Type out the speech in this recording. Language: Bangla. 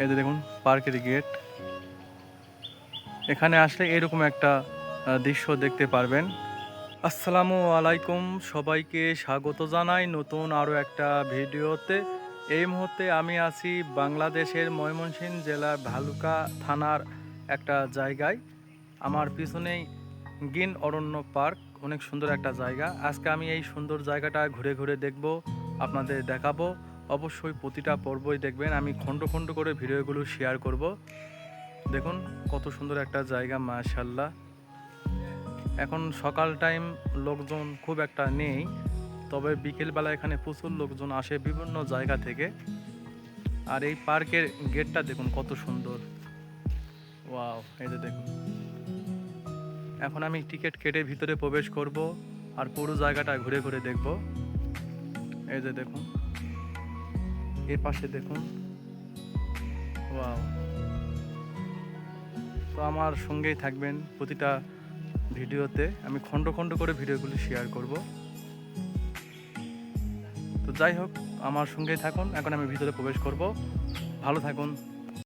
এই যে দেখুন পার্কের গেট। এখানে আসলে এরকম একটা দৃশ্য দেখতে পারবেন। আসসালামু আলাইকুম, সবাইকে স্বাগত জানাই নতুন আরও একটা ভিডিওতে। এই মুহূর্তে আমি আছি বাংলাদেশের ময়মনসিংহ জেলার ভালুকা থানার একটা জায়গায়। আমার পিছনেই গিন অরণ্য পার্ক, অনেক সুন্দর একটা জায়গা। আজকে আমি এই সুন্দর জায়গাটা ঘুরে ঘুরে দেখব, আপনাদের দেখাবো। অবশ্যই প্রতিটা পর্বই দেখবেন, আমি খণ্ড খণ্ড করে ভিডিওগুলো শেয়ার করব। দেখুন কত সুন্দর একটা জায়গা, মাশাআল্লাহ। এখন সকাল টাইম, লোকজন খুব একটা নেই, তবে বিকেলবেলা এখানে প্রচুর লোকজন আসে বিভিন্ন জায়গা থেকে। আর এই পার্কের গেটটা দেখুন কত সুন্দর, ওয়াও! এই যে দেখুন, এখন আমি টিকিট কেটে ভিতরে প্রবেশ করব আর পুরো জায়গাটা ঘুরে ঘুরে দেখব। এই যে দেখুন, এর পাশে দেখুন, ওয়াও! তো আমার সঙ্গেই থাকবেন প্রতিটা ভিডিওতে, আমি খণ্ড খণ্ড করে ভিডিওগুলি শেয়ার করব। তো যাই হোক, আমার সঙ্গেই থাকুন। এখন আমি ভিতরে প্রবেশ করব, ভালো থাকুন।